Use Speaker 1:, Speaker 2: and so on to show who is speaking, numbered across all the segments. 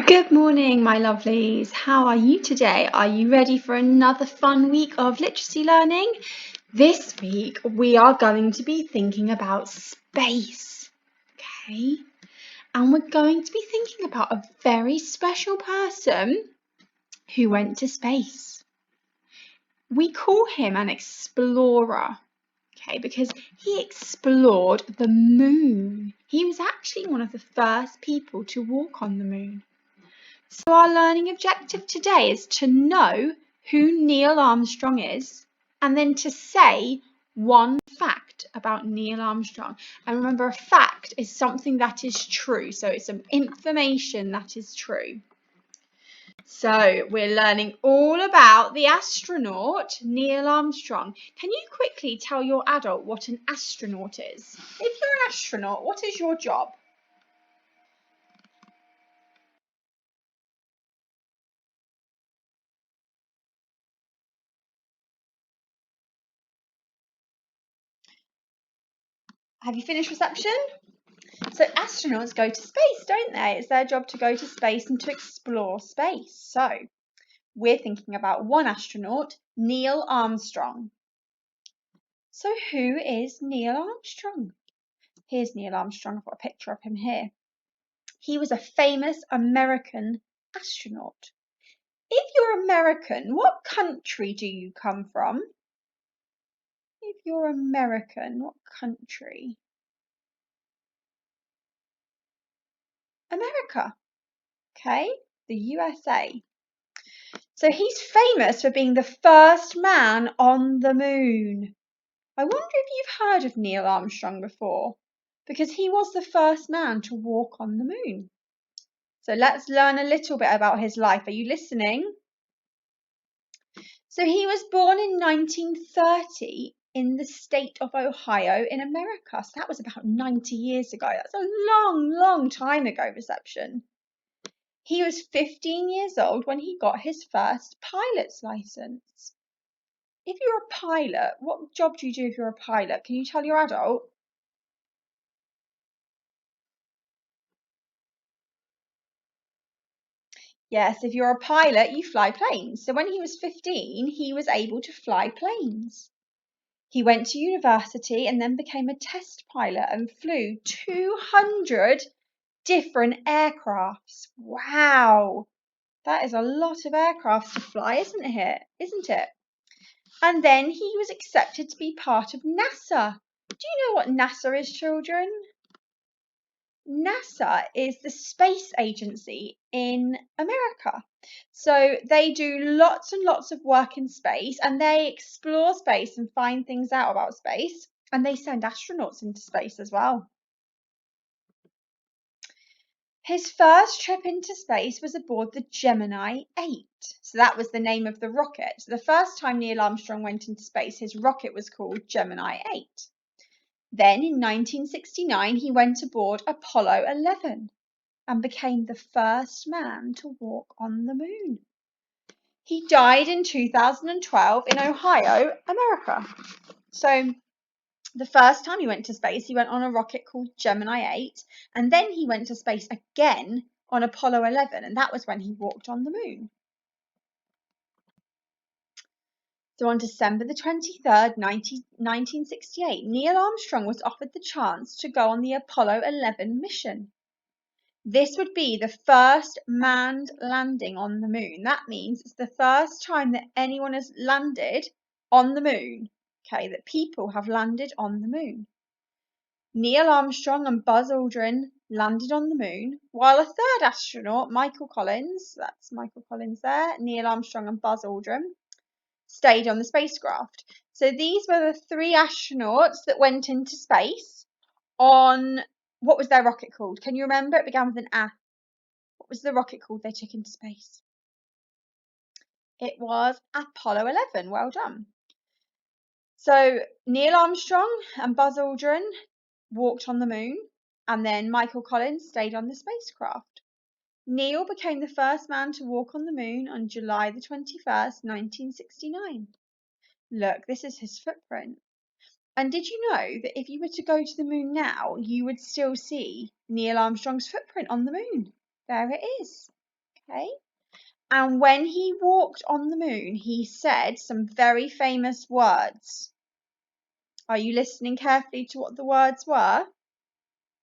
Speaker 1: Good morning, my lovelies. How are you today? Are you ready for another fun week of literacy learning? This week we are going to be thinking about space, okay? And we're going to be thinking about a very special person who went to space. We call him an explorer, okay, because he explored the moon. He was actually one of the first people to walk on the moon. So our learning objective today is to know who Neil Armstrong is and then to say one fact about Neil Armstrong. And remember, a fact is something that is true. So it's some information that is true. So we're learning all about the astronaut Neil Armstrong. Can you quickly tell your adult what an astronaut is? If you're an astronaut, what is your job? Have you finished reception? So astronauts go to space, don't they? It's their job to go to space and to explore space. So we're thinking about one astronaut, Neil Armstrong. So who is Neil Armstrong? Here's Neil Armstrong. I've got a picture of him here. He was a famous American astronaut. If you're American, what country do you come from? If you're American, what country? America. Okay, the USA. So he's famous for being the first man on the moon. I wonder if you've heard of Neil Armstrong before, because he was the first man to walk on the moon. So let's learn a little bit about his life. Are you listening? So he was born in 1930 in the state of Ohio in America. So that was about 90 years ago. That's a long, long time ago, reception. He was 15 years old when he got his first pilot's license. If you're a pilot, what job do you do if you're a pilot? Can you tell your adult? Yes, if you're a pilot, you fly planes. So when he was 15, he was able to fly planes. He went to university and then became a test pilot and flew 200 different aircrafts. Wow, that is a lot of aircrafts to fly, isn't it? Isn't it? And then he was accepted to be part of NASA. Do you know what NASA is, children? NASA is the space agency in America. So they do lots and lots of work in space and they explore space and find things out about space, and they send astronauts into space as well. His first trip into space was aboard the Gemini 8. So that was the name of the rocket. So the first time Neil Armstrong went into space, his rocket was called Gemini 8. Then in 1969, he went aboard Apollo 11 and became the first man to walk on the moon. He died in 2012 in Ohio, America. So the first time he went to space, he went on a rocket called Gemini 8, and then he went to space again on Apollo 11, and that was when he walked on the moon. So on December the 23rd, 1968, Neil Armstrong was offered the chance to go on the Apollo 11 mission. This would be the first manned landing on the moon. That means it's the first time that anyone has landed on the moon, okay, that people have landed on the moon. Neil Armstrong and Buzz Aldrin landed on the moon, while a third astronaut, Michael Collins, that's Michael Collins there, Neil Armstrong and Buzz Aldrin, stayed on the spacecraft. So these were the three astronauts that went into space on, what was their rocket called? Can you remember? It began with an A. What was the rocket called they took into space? It was Apollo 11. Well done. So Neil Armstrong and Buzz Aldrin walked on the moon, and then Michael Collins stayed on the spacecraft. Neil became the first man to walk on the moon on July the 21st, 1969. Look, this is his footprint. And did you know that if you were to go to the moon now, you would still see Neil Armstrong's footprint on the moon? There it is. Okay. And when he walked on the moon, he said some very famous words. Are you listening carefully to what the words were?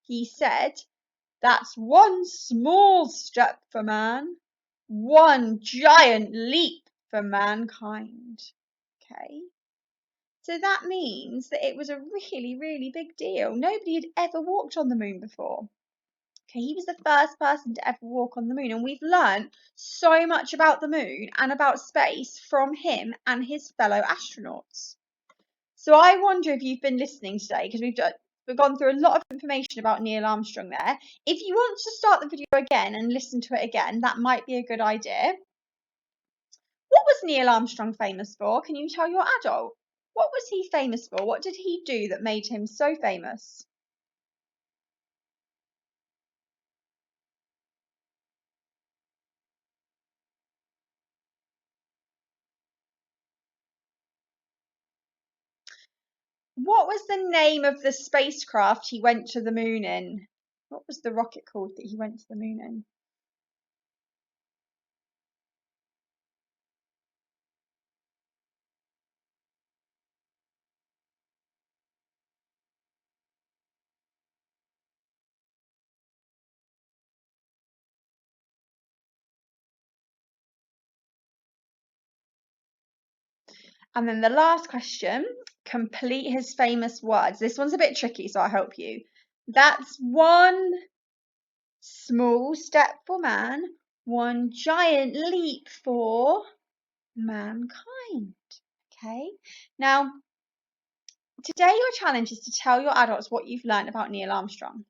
Speaker 1: He said, "That's one small step for man, one giant leap for mankind." Okay. So that means that it was a really, really big deal. Nobody had ever walked on the moon before. Okay, he was the first person to ever walk on the moon, and we've learned so much about the moon and about space from him and his fellow astronauts. So I wonder if you've been listening today, because we've gone through a lot of information about Neil Armstrong there. If you want to start the video again and listen to it again, that might be a good idea. What was Neil Armstrong famous for? Can you tell your adult? What was he famous for? What did he do that made him so famous? What was the name of the spacecraft he went to the moon in? What was the rocket called that he went to the moon in? And then the last question, complete his famous words. This one's a bit tricky, so I'll help you. That's one small step for man, one giant leap for mankind. Okay, now today your challenge is to tell your adults what you've learned about Neil Armstrong.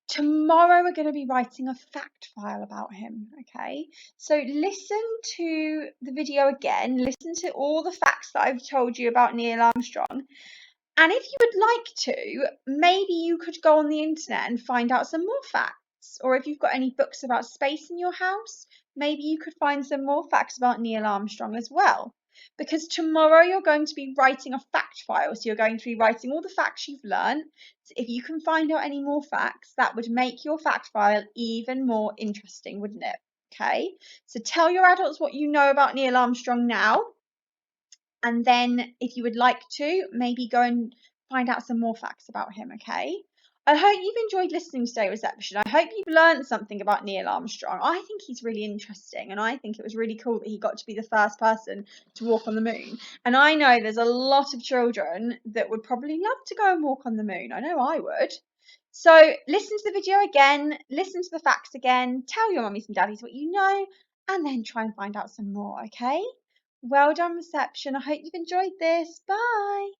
Speaker 1: Tomorrow we're going to be writing a fact file about him, okay? So listen to the video again, listen to all the facts that I've told you about Neil Armstrong. And if you would like to, maybe you could go on the internet and find out some more facts. Or if you've got any books about space in your house, maybe you could find some more facts about Neil Armstrong as well. Because tomorrow you're going to be writing a fact file. So you're going to be writing all the facts you've learned. So if you can find out any more facts, that would make your fact file even more interesting, wouldn't it? Okay. So tell your adults what you know about Neil Armstrong now. And then if you would like to, maybe go and find out some more facts about him, okay? I hope you've enjoyed listening today, Reception. I hope you've learned something about Neil Armstrong. I think he's really interesting, and I think it was really cool that he got to be the first person to walk on the moon. And I know there's a lot of children that would probably love to go and walk on the moon. I know I would. So listen to the video again, listen to the facts again, tell your mummies and daddies what you know, and then try and find out some more, okay? Well done, Reception. I hope you've enjoyed this. Bye.